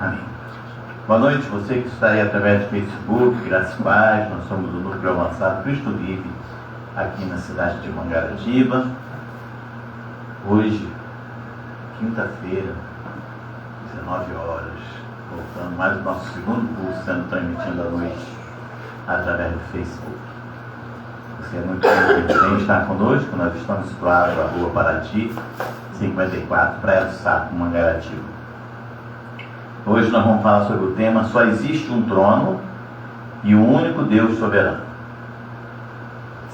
Amém. Boa noite, você que está aí através do Facebook, graças a Deus. Nós somos o Núcleo Avançado Cristo Vive, aqui na cidade de Mangaratiba. Hoje, quinta-feira, 19 horas, voltando mais o nosso segundo curso, sendo transmitido à noite através do Facebook. Você é muito bem estar conosco. Nós estamos situados na Rua Paraty, 54, Praia do Saco, Mangaratiba. Hoje nós vamos falar sobre o tema: só existe um trono e um único Deus soberano.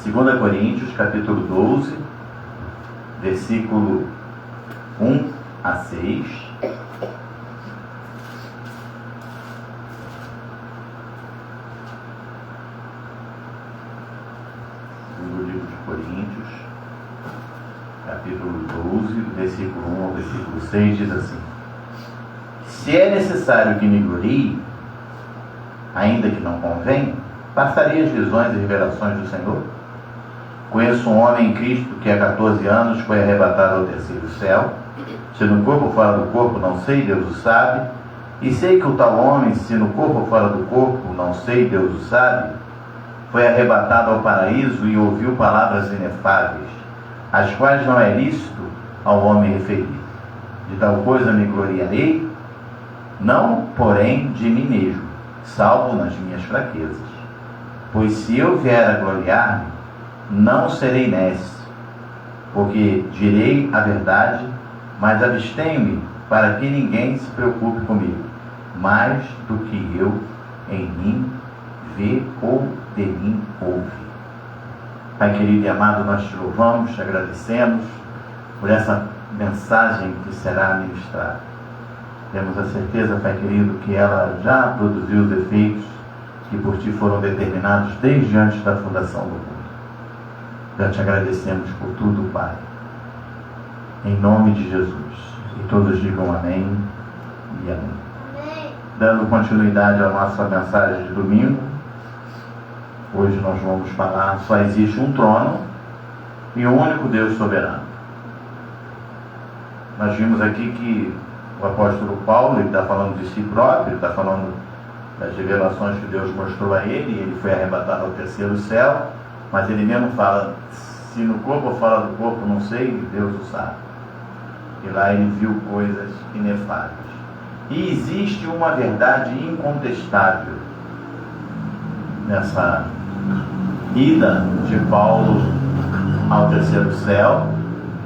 2 Coríntios, capítulo 12, versículo 1 a 6. Segundo livro de Coríntios, capítulo 12, versículo 1 ao versículo 6, diz assim: se é necessário que me glorie, ainda que não convém, passaria as visões e revelações do Senhor. Conheço um homem em Cristo que há 14 anos foi arrebatado ao terceiro céu. Se no corpo ou fora do corpo, não sei, Deus o sabe. E sei que o tal homem, se no corpo ou fora do corpo, não sei, Deus o sabe, foi arrebatado ao paraíso e ouviu palavras inefáveis, as quais não é lícito ao homem referir. De tal coisa me gloriarei, não, porém, de mim mesmo, salvo nas minhas fraquezas. Pois se eu vier a gloriar-me, não serei nécio, porque direi a verdade, mas abstenho-me para que ninguém se preocupe comigo, mais do que eu em mim vê ou de mim ouve. Pai querido e amado, nós te louvamos, te agradecemos por essa mensagem que será ministrada. Temos a certeza, Pai querido, que ela já produziu os efeitos que por Ti foram determinados desde antes da fundação do mundo. Já te agradecemos por tudo, Pai. Em nome de Jesus. E todos digam amém e amém. Amém. Dando continuidade à nossa mensagem de domingo, hoje nós vamos falar: só existe um trono e um único Deus soberano. Nós vimos aqui que o apóstolo Paulo, ele está falando de si próprio, ele está falando das revelações que Deus mostrou a ele, e ele foi arrebatado ao terceiro céu, mas ele mesmo fala: se no corpo ou fora do corpo, não sei, Deus o sabe. E lá ele viu coisas inefáveis. E existe uma verdade incontestável nessa ida de Paulo ao terceiro céu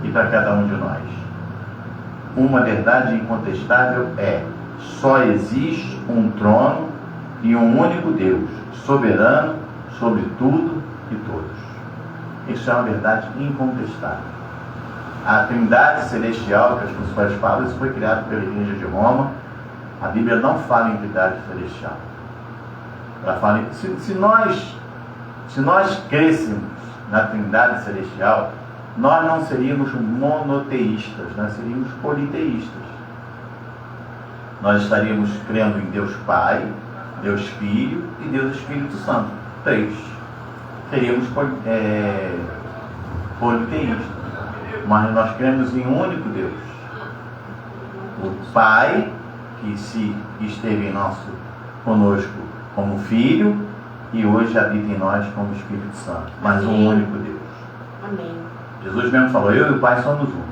e para cada um de nós. Uma verdade incontestável é: só existe um trono e um único Deus, soberano sobre tudo e todos. Isso é uma verdade incontestável. A Trindade Celestial, que as pessoas falam, isso foi criado pela Igreja de Roma. A Bíblia não fala em Trindade Celestial. Ela fala em... Se nós crêssemos na Trindade Celestial, nós não seríamos monoteístas, nós seríamos politeístas. Nós estaríamos crendo em Deus Pai, Deus Filho e Deus Espírito Santo. 3. Seríamos politeístas. Mas nós cremos em um único Deus. O Pai, que esteve conosco como Filho e hoje habita em nós como Espírito Santo. Mas um único Deus. Amém. Jesus mesmo falou: eu e o Pai somos um.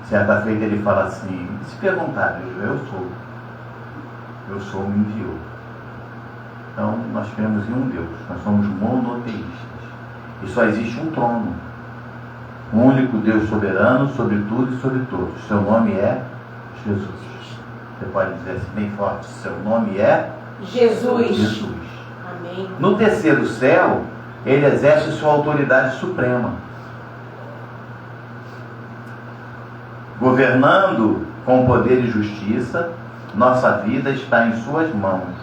Certa feita ele fala assim: se perguntar, eu sou, me enviou. Então nós cremos em um Deus, nós somos monoteístas. E só existe um trono, um único Deus soberano sobre tudo e sobre todos. Seu nome é Jesus. Você pode dizer assim bem forte: seu nome é Jesus. Jesus. Amém. No terceiro céu, ele exerce sua autoridade suprema, governando com poder e justiça. Nossa vida está em suas mãos,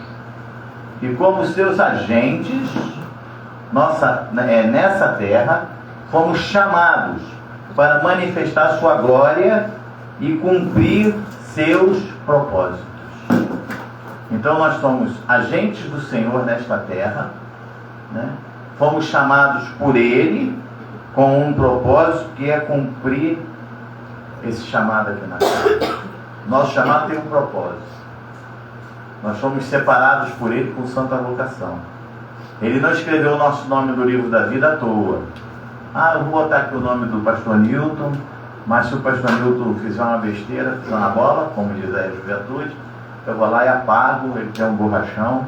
e como seus agentes nessa terra, fomos chamados para manifestar sua glória e cumprir seus propósitos. Então nós somos agentes do Senhor nesta terra, né? Fomos chamados por Ele com um propósito, que é cumprir esse chamado aqui na terra. Nosso chamado tem um propósito. Nós fomos separados por Ele com santa vocação. Ele não escreveu o nosso nome no livro da vida à toa. Eu vou botar aqui o nome do pastor Newton, mas se o pastor Newton fizer uma besteira, fizer uma bola, como diz a juventude, eu vou lá e apago, ele tem um borrachão,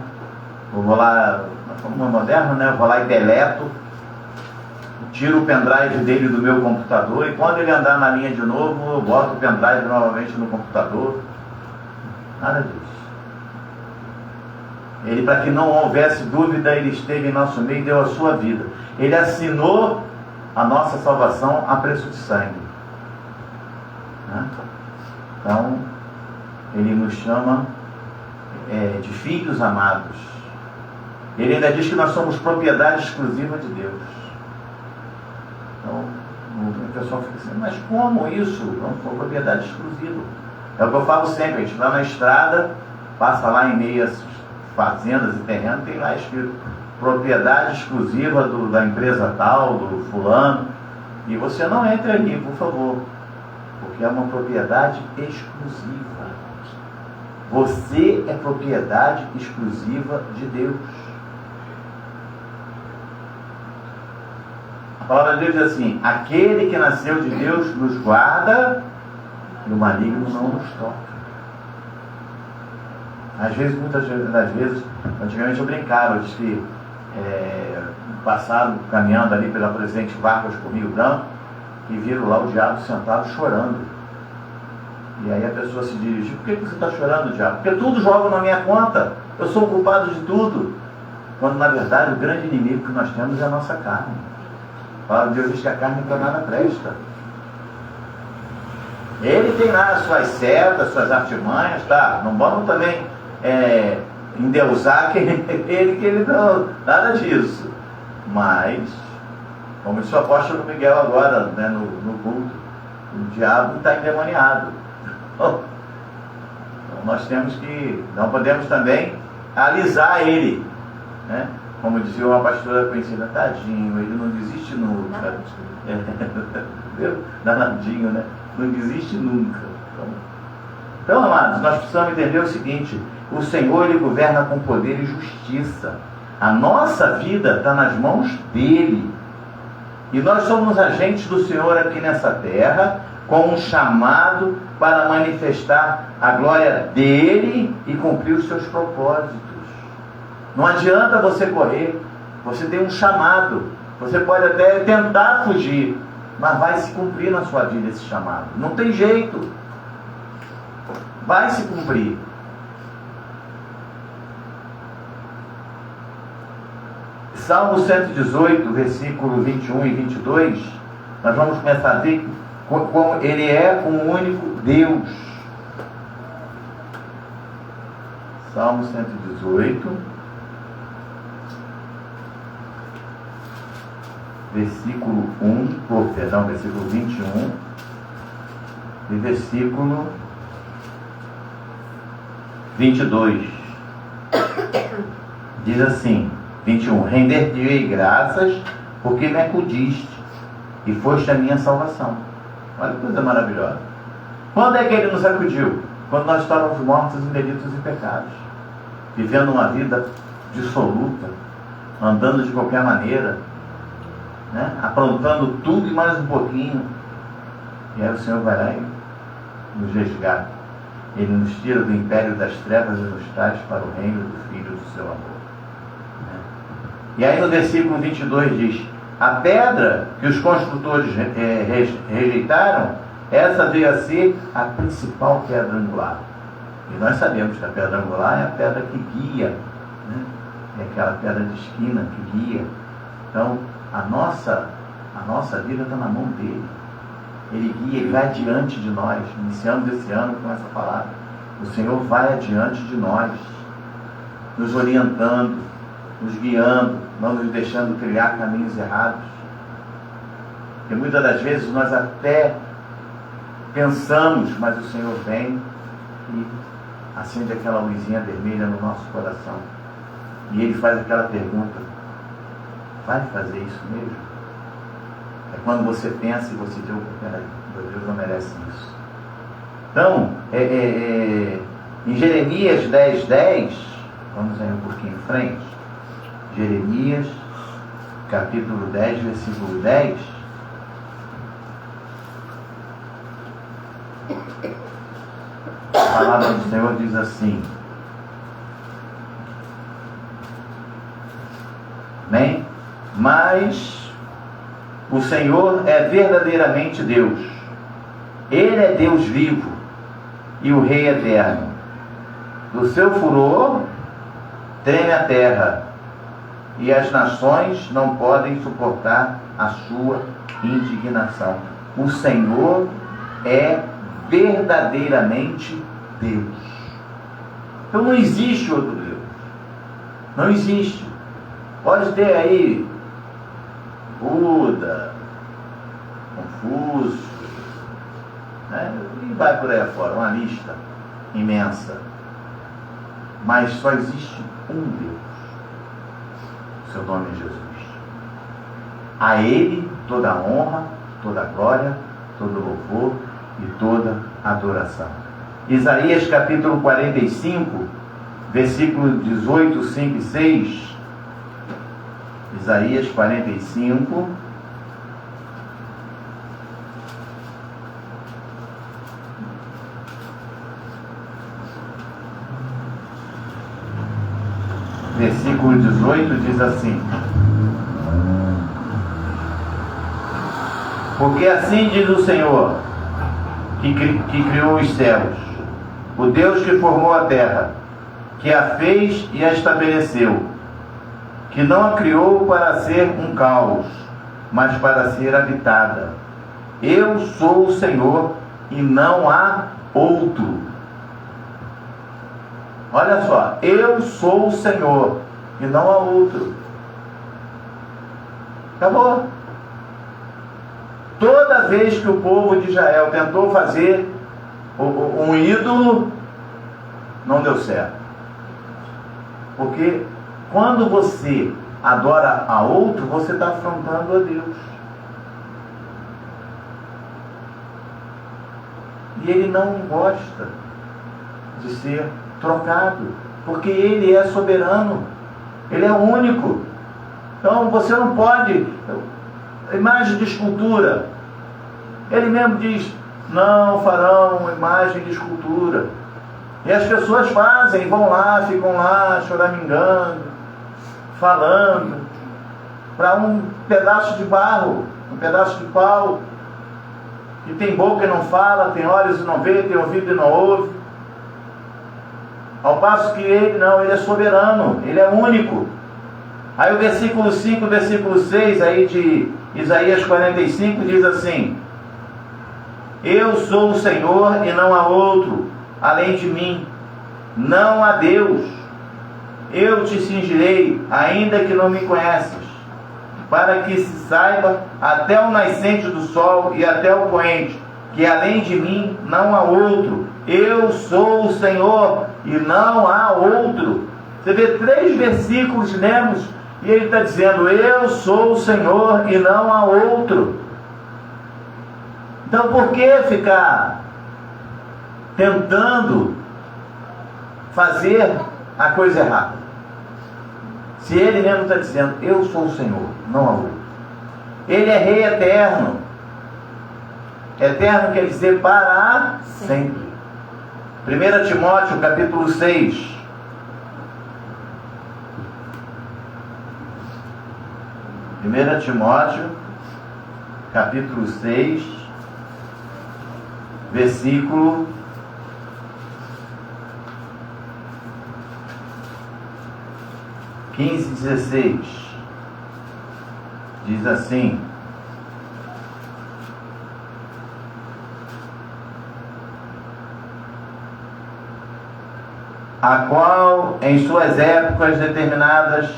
eu vou lá, como é moderno, né? Eu vou lá e deleto, tiro o pendrive dele do meu computador, e quando ele andar na linha de novo, eu boto o pendrive novamente no computador. Nada disso. Ele, para que não houvesse dúvida, ele esteve em nosso meio e deu a sua vida. Ele assinou a nossa salvação a preço de sangue. Então, ele nos chama de filhos amados. Ele ainda diz que nós somos propriedade exclusiva de Deus. Então, o pessoal fica assim, mas como isso? Não for propriedade exclusiva. É o que eu falo sempre, a gente vai na estrada, passa lá em meias fazendas e terrenos, tem lá escrito propriedade exclusiva da empresa tal, do fulano, e você não entra ali, por favor, porque é uma propriedade exclusiva. Você é propriedade exclusiva de Deus. A palavra de Deus diz assim: aquele que nasceu de Deus nos guarda e o maligno não nos toca. Às vezes, muitas das vezes, antigamente eu brincava, eu disse que passaram caminhando ali pela Presidente Vargas com o Rio Branco e viram lá o diabo sentado chorando. E aí a pessoa se dirigiu: por que você está chorando, diabo? Porque tudo joga na minha conta, eu sou o culpado de tudo. Quando na verdade o grande inimigo que nós temos é a nossa carne. A palavra de Deus diz que a carne para nada presta. Ele tem lá as suas setas, suas artimanhas, tá? Não vamos também endeusar que ele não, nada disso. Mas, como disse o apóstolo Miguel agora, né, no culto, o diabo está endemoniado. Então nós temos que, não podemos também alisar ele, né? Como dizia uma pastora conhecida, tadinho, ele não desiste nunca. Danadinho, né? Não desiste nunca. Então, amados, nós precisamos entender o seguinte: o Senhor, Ele governa com poder e justiça. A nossa vida está nas mãos dEle. E nós somos agentes do Senhor aqui nessa terra, com um chamado para manifestar a glória dEle e cumprir os seus propósitos. Não adianta você correr, você tem um chamado. Você pode até tentar fugir, mas vai se cumprir na sua vida esse chamado. Não tem jeito. Vai se cumprir. Salmo 118, versículo 21 e 22, nós vamos começar a ver como ele é um único Deus. Salmo 118, versículo 21 e versículo 22. Diz assim, 21: render-te-ei graças, porque me acudiste e foste a minha salvação. Olha que coisa maravilhosa. Quando é que ele nos acudiu? Quando nós estávamos mortos em delitos e pecados, vivendo uma vida dissoluta, andando de qualquer maneira, né? Aprontando tudo e mais um pouquinho. E aí o Senhor vai lá e nos resgata. Ele nos tira do império das trevas e nos traz para o reino do Filho do seu amor. E aí no versículo 22 diz: a pedra que os construtores rejeitaram, essa veio a ser a principal pedra angular. E nós sabemos que a pedra angular é a pedra que guia, né? É aquela pedra de esquina que guia. Então a nossa vida está na mão dele. Ele guia, ele vai adiante de nós. Iniciamos esse ano com essa palavra. O Senhor vai adiante de nós, nos orientando, nos guiando, não nos deixando trilhar caminhos errados. Porque muitas das vezes nós até pensamos, mas o Senhor vem e acende aquela luzinha vermelha no nosso coração. E Ele faz aquela pergunta: vai fazer isso mesmo? É quando você pensa e você diz: peraí, meu Deus não merece isso. Então, Em Jeremias 10:10, vamos aí um pouquinho em frente. Jeremias, capítulo 10, versículo 10. A palavra do Senhor diz assim. Amém? Mas o Senhor é verdadeiramente Deus. Ele é Deus vivo e o Rei eterno. Do seu furor treme a terra, e as nações não podem suportar a sua indignação. O Senhor é verdadeiramente Deus. Então não existe outro Deus. Não existe. Pode ter aí Buda, Confúcio, né? E vai por aí afora, uma lista imensa. Mas só existe um Deus. Seu nome é Jesus. A Ele toda a honra, toda a glória, todo louvor e toda adoração. Isaías capítulo 45, versículo 18, 5 e 6. Isaías 45, versículo 18 diz assim: porque assim diz o Senhor, que criou os céus, o Deus que formou a terra, que a fez e a estabeleceu, que não a criou para ser um caos, mas para ser habitada. Eu sou o Senhor e não há outro. Olha só, eu sou o Senhor e não há outro. Acabou. Toda vez que o povo de Israel tentou fazer um ídolo, não deu certo. Porque quando você adora a outro, você está afrontando a Deus. E Ele não gosta de ser trocado, porque Ele é soberano, Ele é único. Então você não pode. Imagem de escultura, Ele mesmo diz: não farão imagem de escultura. E as pessoas fazem, vão lá, ficam lá choramingando, falando para um pedaço de barro, um pedaço de pau, que tem boca e não fala, tem olhos e não vê, tem ouvido e não ouve. Ao passo que Ele não, Ele é soberano, Ele é único. Aí o versículo 5, versículo 6 aí de Isaías 45 diz assim: eu sou o Senhor e não há outro além de mim, não há Deus. Eu te cingirei, ainda que não me conheces, para que se saiba até o nascente do sol e até o poente, que além de mim não há outro. Eu sou o Senhor e não há outro. Você vê 3 versículos, lemos, e ele está dizendo: eu sou o Senhor e não há outro. Então por que ficar tentando fazer a coisa errada? Se Ele mesmo está dizendo: eu sou o Senhor, não há outro. Ele é Rei eterno. Eterno quer dizer para sempre. 1 Timóteo capítulo 6. 1 Timóteo capítulo 6, versículo 15 e 16. Diz assim: a qual em suas épocas determinadas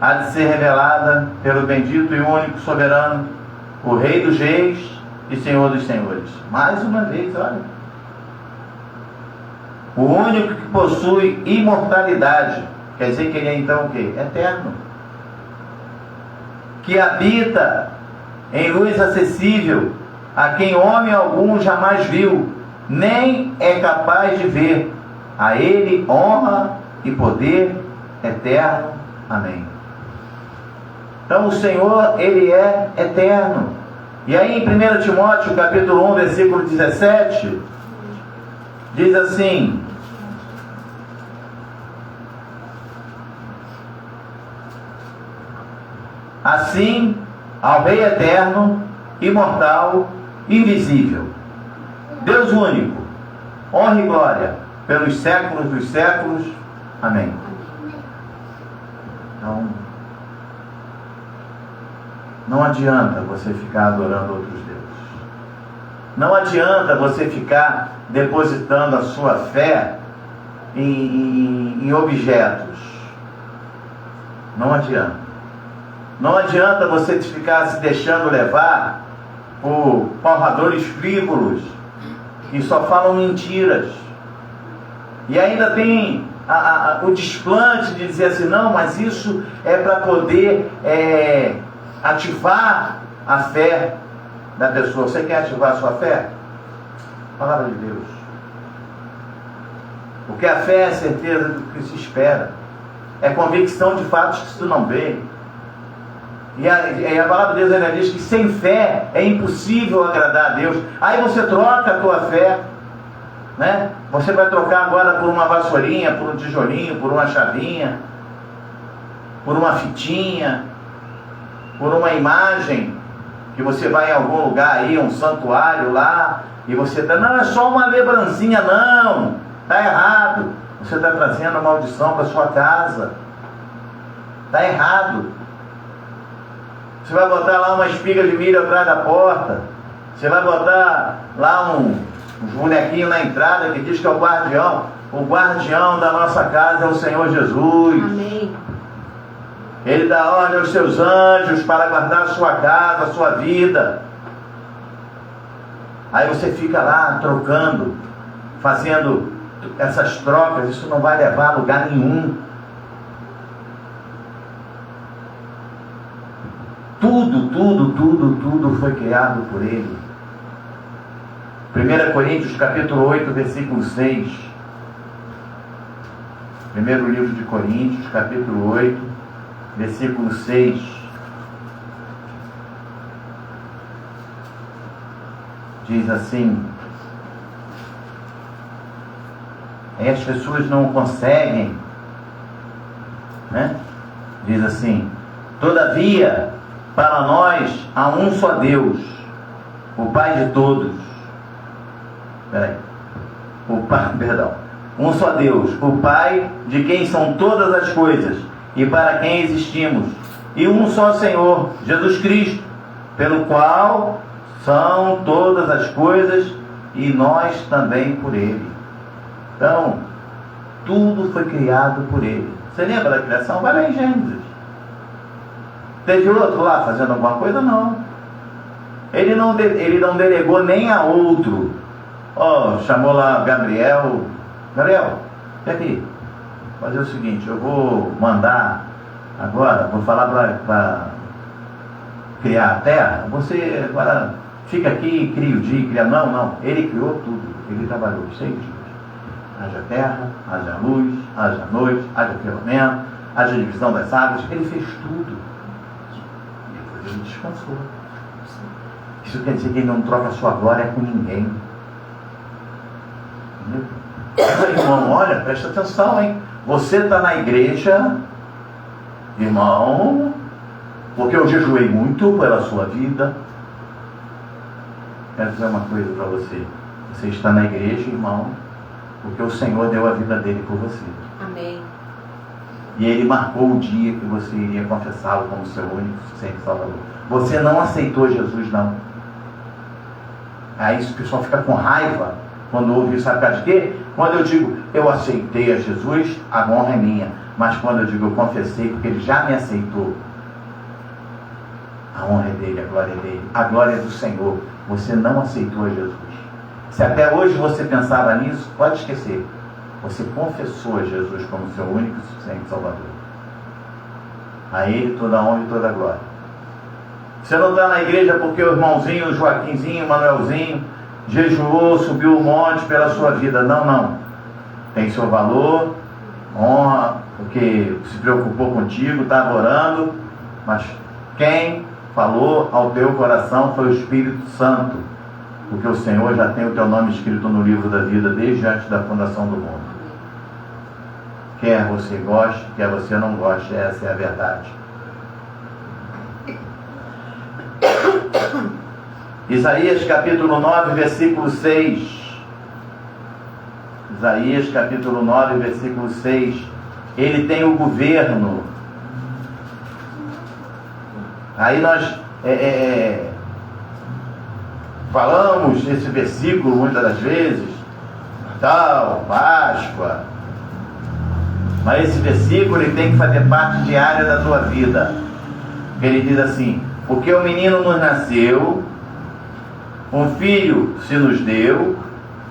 há de ser revelada pelo bendito e único soberano, o Rei dos reis e Senhor dos senhores. Mais uma vez, olha, o único que possui imortalidade, quer dizer que Ele é então o quê? Eterno, que habita em luz acessível, a quem homem algum jamais viu, nem é capaz de ver, A Ele honra e poder eterno. Amém. Então o Senhor, Ele é eterno. E aí em 1 Timóteo capítulo 1, versículo 17, diz assim: assim, ao Rei eterno, imortal, invisível, Deus único, honra e glória pelos séculos dos séculos. Amém. Então, não adianta você ficar adorando outros deuses. Não adianta você ficar depositando a sua fé em objetos. Não adianta. Não adianta você ficar se deixando levar por palradores frívolos que só falam mentiras. E ainda tem o desplante de dizer assim: não, mas isso é para poder ativar a fé da pessoa. Você quer ativar a sua fé? Palavra de Deus. Porque a fé é a certeza do que se espera, é convicção de fatos que tu não vê. E a palavra de Deus ainda diz que sem fé é impossível agradar a Deus. Aí você troca a tua fé, né? Você vai trocar agora por uma vassourinha, por um tijolinho, por uma chavinha, por uma fitinha, por uma imagem, que você vai em algum lugar aí, um santuário lá, e você está, não, é só uma lembrancinha. Não, está errado. Você está trazendo a maldição para sua casa. Está errado. Você vai botar lá uma espiga de milho atrás da porta. Você vai botar lá uns bonequinhos na entrada que diz que é o guardião. O guardião da nossa casa é o Senhor Jesus. Amém. Ele dá ordem aos seus anjos para guardar a sua casa, a sua vida. Aí você fica lá trocando, fazendo essas trocas. Isso não vai levar a lugar nenhum. Tudo foi criado por Ele. 1 Coríntios capítulo 8, versículo 6. Primeiro livro de Coríntios, capítulo 8, versículo 6. Diz assim: aí as pessoas não conseguem, né? Diz assim: todavia, para nós há um só Deus, o Pai de todos. Um só Deus, o Pai, de quem são todas as coisas e para quem existimos, e um só Senhor, Jesus Cristo, pelo qual são todas as coisas e nós também por Ele. Então, tudo foi criado por Ele. Você lembra da criação? Vai lá em Gênesis. Teve outro lá fazendo alguma coisa? Não. Ele não delegou nem a outro. Chamou lá Gabriel. Gabriel, vem aqui. Fazer o seguinte: eu vou mandar agora, vou falar para criar a terra. Você agora fica aqui, cria o dia, cria. Não. Ele criou tudo. Ele trabalhou 6 dias. Haja terra, haja luz, haja noite, haja firmamento, haja divisão das águas. Ele fez tudo. Ele descansou. Isso quer dizer que ele não troca a sua glória com ninguém. Entendeu? Irmão, olha, presta atenção, hein? Você está na igreja, irmão, porque eu jejuei muito pela sua vida. Quero dizer uma coisa para você: você está na igreja, irmão, porque o Senhor deu a vida dele por você. Amém. E Ele marcou o dia que você iria confessá-lo como seu único suficiente Salvador. Você não aceitou Jesus, não. Aí o pessoal fica com raiva quando ouve isso. Sabe por causa de quê? Quando eu digo eu aceitei a Jesus, a honra é minha. Mas quando eu digo eu confessei porque Ele já me aceitou, a honra é dele, a glória é dele, a glória é do Senhor. Você não aceitou a Jesus. Se até hoje você pensava nisso, pode esquecer. Você confessou a Jesus como seu único e suficiente Salvador. A Ele toda a honra e toda a glória. Você não está na igreja porque o irmãozinho, o Joaquinzinho, o Manuelzinho jejuou, subiu o monte pela sua vida. Não. tem seu valor, honra, porque se preocupou contigo, estava orando, mas quem falou ao teu coração foi o Espírito Santo, porque o Senhor já tem o teu nome escrito no livro da vida desde antes da fundação do mundo. Quer você goste, quer você não goste, essa é a verdade. Isaías capítulo 9, versículo 6. Isaías capítulo 9, versículo 6. Ele tem o governo. Aí nós falamos esse versículo muitas das vezes, Natal, Páscoa, mas esse versículo ele tem que fazer parte diária da tua vida. Ele diz assim: porque o menino nos nasceu, um filho se nos deu,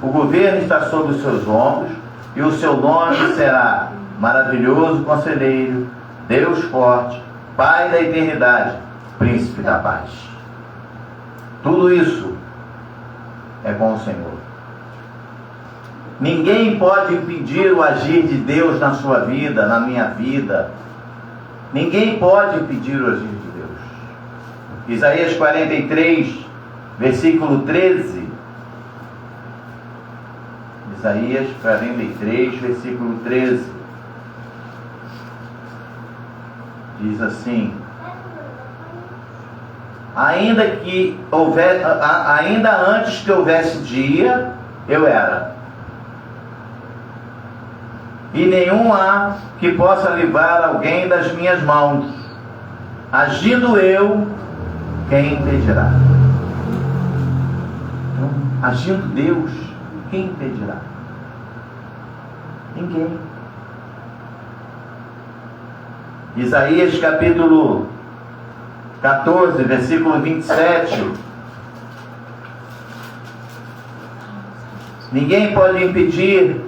o governo está sobre os seus ombros, e o seu nome será Maravilhoso Conselheiro, Deus Forte, Pai da Eternidade, Príncipe da Paz. Tudo isso é com o Senhor. Ninguém pode impedir o agir de Deus na sua vida, na minha vida. Ninguém pode impedir o agir de Deus. Isaías 43, versículo 13. Isaías 43, versículo 13. Diz assim: ainda antes que houvesse dia, eu era. E nenhum há que possa livrar alguém das minhas mãos. Agindo eu, quem impedirá? Então, agindo Deus, quem impedirá? Ninguém. Isaías capítulo 14, versículo 27. Ninguém pode impedir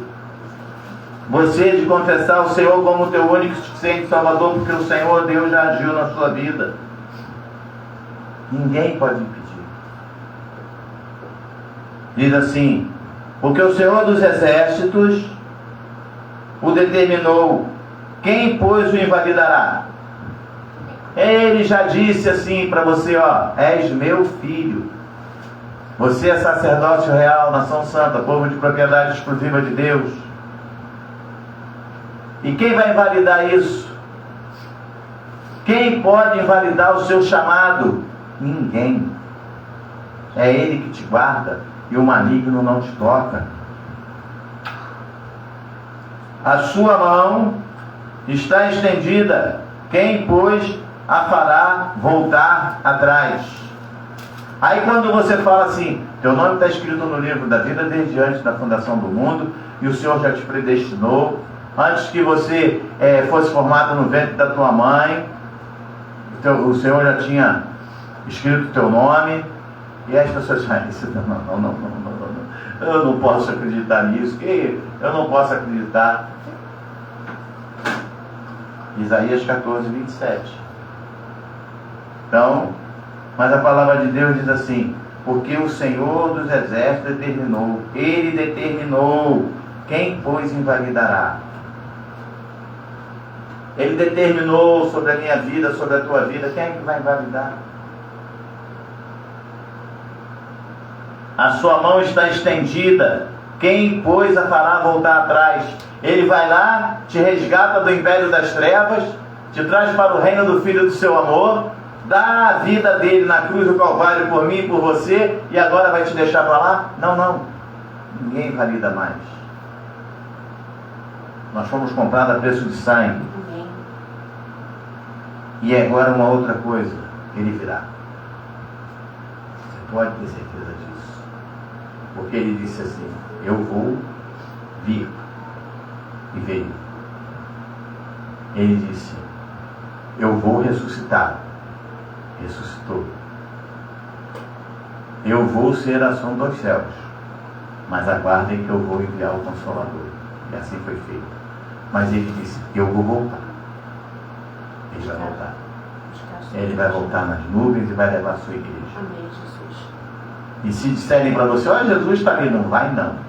você de confessar o Senhor como teu único e suficiente Salvador, porque o Senhor Deus já agiu na sua vida. Ninguém pode impedir. Diz assim: porque o Senhor dos Exércitos o determinou, quem pois o invalidará? Ele já disse assim para você, ó: és meu filho. Você é sacerdócio real, nação santa, povo de propriedade exclusiva de Deus. E quem vai invalidar isso? Quem pode invalidar o seu chamado? Ninguém. É Ele que te guarda e o maligno não te toca. A sua mão está estendida, quem, pois, a fará voltar atrás? Aí quando você fala assim: teu nome está escrito no livro da vida desde antes da fundação do mundo, e o Senhor já te predestinou, antes que você fosse formado no ventre da tua mãe, o Senhor já tinha escrito o teu nome, e as pessoas dizem: não, eu não posso acreditar nisso, eu não posso acreditar. Isaías 14, 27. Então, mas a palavra de Deus diz assim: porque o Senhor dos Exércitos determinou, Ele determinou, quem pois invalidará? Ele determinou sobre a minha vida, sobre a tua vida, quem é que vai invalidar? A sua mão está estendida, quem pois a fará voltar atrás? Ele vai lá, te resgata do império das trevas, te traz para o reino do Filho do seu amor, dá a vida dele na cruz do Calvário por mim e por você, e agora vai te deixar para lá? Não, ninguém invalida mais. Nós fomos comprados a preço de sangue. E agora uma outra coisa, Ele virá. Você pode ter certeza disso, porque Ele disse assim: eu vou vir. E veio. Ele disse: eu vou ressuscitar. Ressuscitou. Eu vou ser a som dos céus, mas aguardem que eu vou enviar o Consolador. E assim foi feito. Mas ele disse: eu vou voltar. Ele vai voltar. Ele vai voltar nas nuvens e vai levar a sua igreja. Amém, Jesus. E se disserem para você: olha, Jesus está ali, não vai não.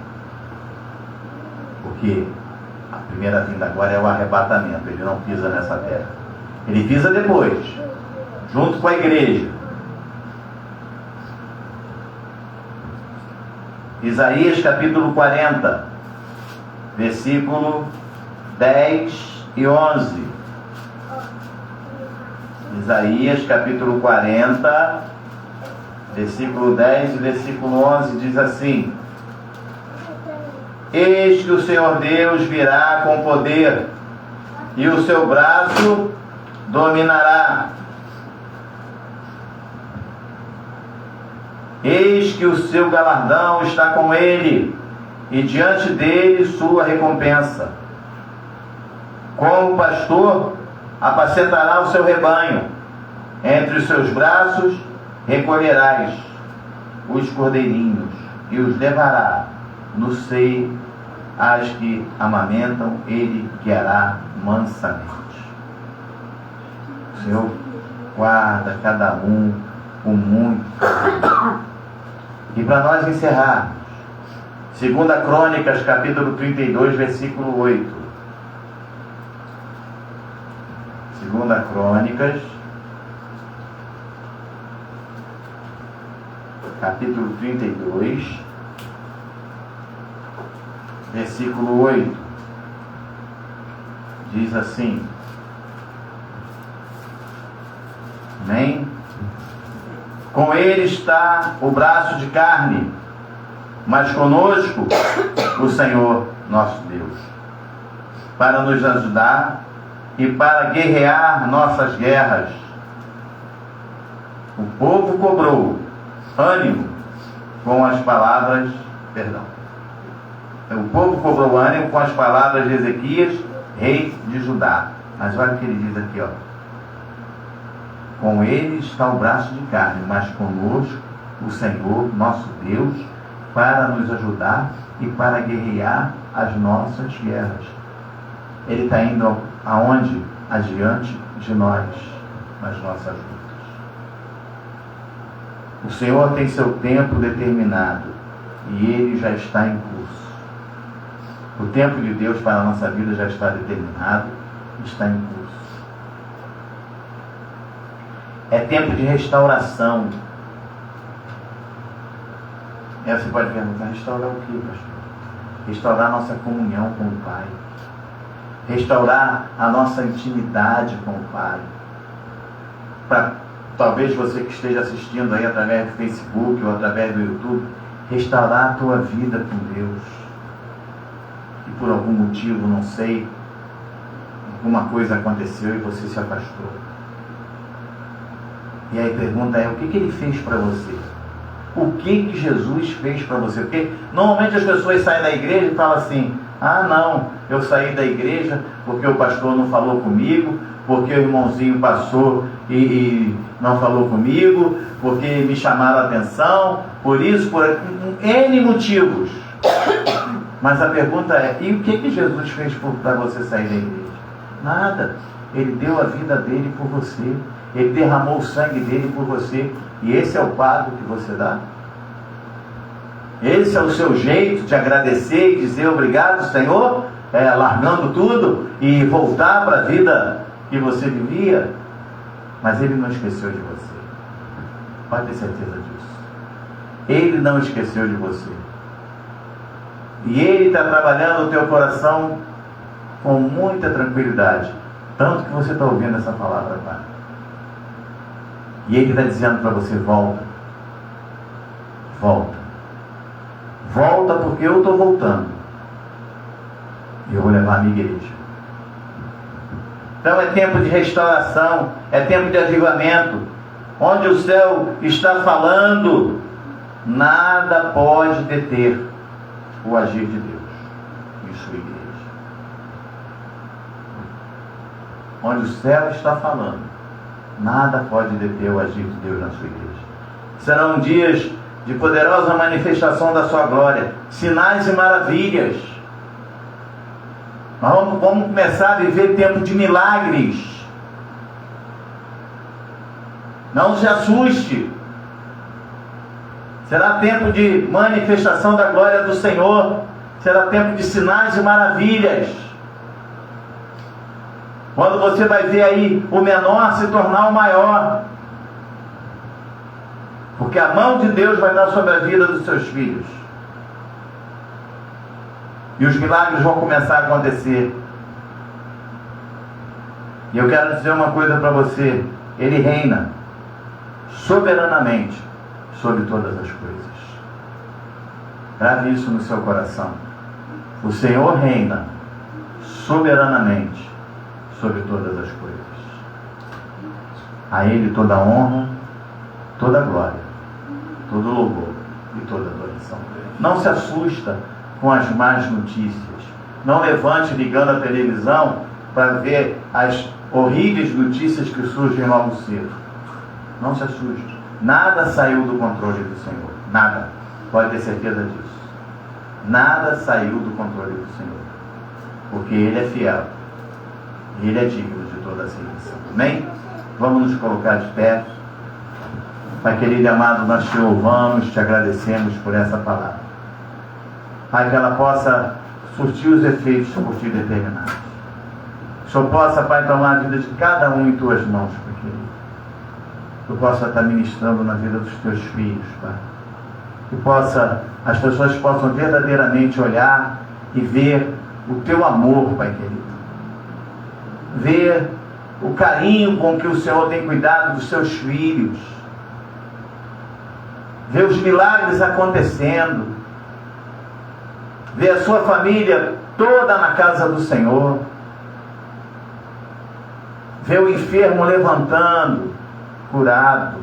Porque a primeira vinda agora é o arrebatamento. Ele não pisa nessa terra. Ele pisa depois, junto com a igreja. Isaías capítulo 40, versículo 10 e 11. Isaías capítulo 40, versículo 10 e versículo 11 diz assim: Eis que o Senhor Deus virá com poder, e o seu braço dominará. Eis que o seu galardão está com ele, e diante dele sua recompensa. Como pastor, apacentará o seu rebanho. Entre os seus braços recolherás os cordeirinhos, e os levará no seio as que amamentam, ele guiará mansamente. O Senhor guarda cada um com muito carinho. E para nós encerrarmos, 2 Crônicas, capítulo 32, versículo 8. 2 Crônicas, capítulo 32, versículo 8. Diz assim: Amém? Com ele está o braço de carne, mas conosco o Senhor nosso Deus, para nos ajudar e para guerrear nossas guerras. O povo cobrou ânimo com as palavras, o povo cobrou ânimo com as palavras de Ezequias, rei de Judá. Mas olha o que ele diz aqui, ó. Com ele está o braço de carne, mas conosco o Senhor nosso Deus, para nos ajudar e para guerrear as nossas guerras. Ele está indo aonde? Adiante de nós, nas nossas lutas. O Senhor tem seu tempo determinado e ele já está em curso. O tempo de Deus para a nossa vida já está determinado, está em curso. É tempo de restauração. Você pode perguntar: restaurar o que, pastor? Restaurar a nossa comunhão com o Pai. Restaurar a nossa intimidade com o Pai. Para talvez você que esteja assistindo aí através do Facebook ou através do YouTube, restaurar a tua vida com Deus. E por algum motivo, não sei, alguma coisa aconteceu e você se afastou. E aí a pergunta é: o que ele fez para você? O que Jesus fez para você? Porque normalmente as pessoas saem da igreja e falam assim: ah não, eu saí da igreja porque o pastor não falou comigo, porque o irmãozinho passou e não falou comigo, porque me chamaram a atenção, por isso, por N motivos. Mas a pergunta é: e o que Jesus fez para você sair da igreja? Nada. Ele deu a vida dele por você. Ele derramou o sangue dele por você. E esse é o pago que você dá? Esse é o seu jeito de agradecer e dizer obrigado, Senhor, largando tudo e voltar para a vida que você vivia? Mas ele não esqueceu de você. Pode ter certeza disso. Ele não esqueceu de você. E ele está trabalhando o teu coração com muita tranquilidade. Tanto que você está ouvindo essa palavra agora. E ele está dizendo para você: volta. Volta. Volta, porque eu estou voltando. E eu vou levar a minha igreja. Então é tempo de restauração, é tempo de avivamento. Onde o céu está falando, nada pode deter o agir de Deus em sua igreja. Onde o céu está falando, nada pode deter o agir de Deus na sua igreja. Serão dias de poderosa manifestação da sua glória, sinais e maravilhas. Nós vamos começar a viver tempo de milagres. Não se assuste. Será tempo de manifestação da glória do Senhor. Será tempo de sinais e maravilhas. Quando você vai ver aí o menor se tornar o maior. Porque a mão de Deus vai estar sobre a vida dos seus filhos. E os milagres vão começar a acontecer. E eu quero dizer uma coisa para você. Ele reina soberanamente sobre todas as coisas. Grave isso no seu coração. O Senhor reina soberanamente sobre todas as coisas. A Ele toda a honra, toda a glória, todo louvor e toda adoração. Não se assusta com as más notícias. Não levante ligando a televisão para ver as horríveis notícias que surgem logo cedo. Não se assuste. Nada saiu do controle do Senhor. Nada. Pode ter certeza disso. Nada saiu do controle do Senhor. Porque Ele é fiel. E Ele é digno de toda a serviço. Amém? Vamos nos colocar de pé. Pai querido e amado, nós te louvamos, te agradecemos por essa palavra. Pai, que ela possa surtir os efeitos por ti determinados. Que o Senhor possa, Pai, tomar a vida de cada um em tuas mãos, Pai querido. Que tu possa estar ministrando na vida dos teus filhos, Pai. Que as pessoas possam verdadeiramente olhar e ver o teu amor, Pai querido. Ver o carinho com que o Senhor tem cuidado dos seus filhos. Ver os milagres acontecendo. Ver a sua família toda na casa do Senhor. Ver o enfermo levantando, curado.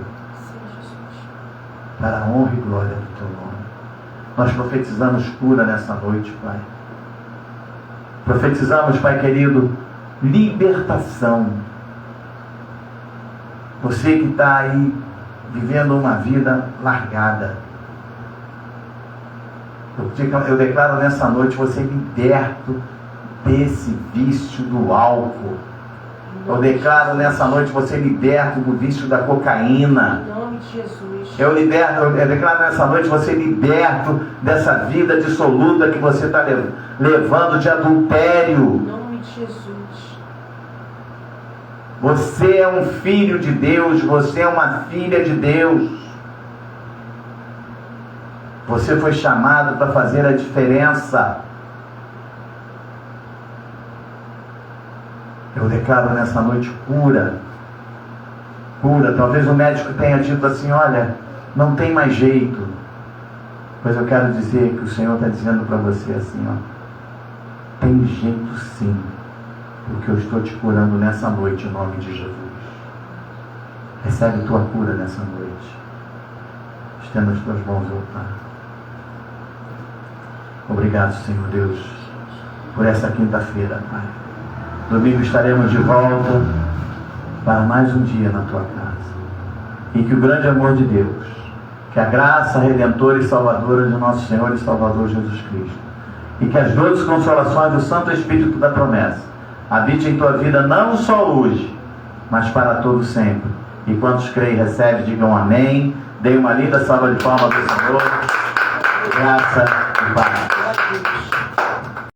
Para a honra e glória do teu nome. Nós profetizamos cura nessa noite, Pai. Profetizamos, Pai querido, libertação. Você que está aí vivendo uma vida largada. Eu declaro nessa noite você liberto desse vício do álcool. Eu declaro nessa noite você liberto do vício da cocaína. Em nome de Jesus. Eu declaro nessa noite você liberto dessa vida dissoluta que você está levando de adultério. Em nome de Jesus. Você é um filho de Deus, você é uma filha de Deus. Você foi chamado para fazer a diferença. Eu declaro nessa noite cura. Cura. Talvez o médico tenha dito assim, olha, não tem mais jeito. Pois eu quero dizer que o Senhor está dizendo para você assim, ó, tem jeito sim. Porque eu estou te curando nessa noite em nome de Jesus. Recebe tua cura nessa noite. Estenda as tuas mãos ao altar. Obrigado, Senhor Deus, por essa quinta-feira, Pai. Domingo estaremos de volta para mais um dia na tua casa. E que o grande amor de Deus, que a graça redentora e salvadora de nosso Senhor e Salvador Jesus Cristo, e que as doces consolações do Santo Espírito da promessa habite em tua vida não só hoje, mas para todo sempre. E quantos creem e recebem, digam amém. Dê uma linda salva de palmas ao Senhor. Graça e paz.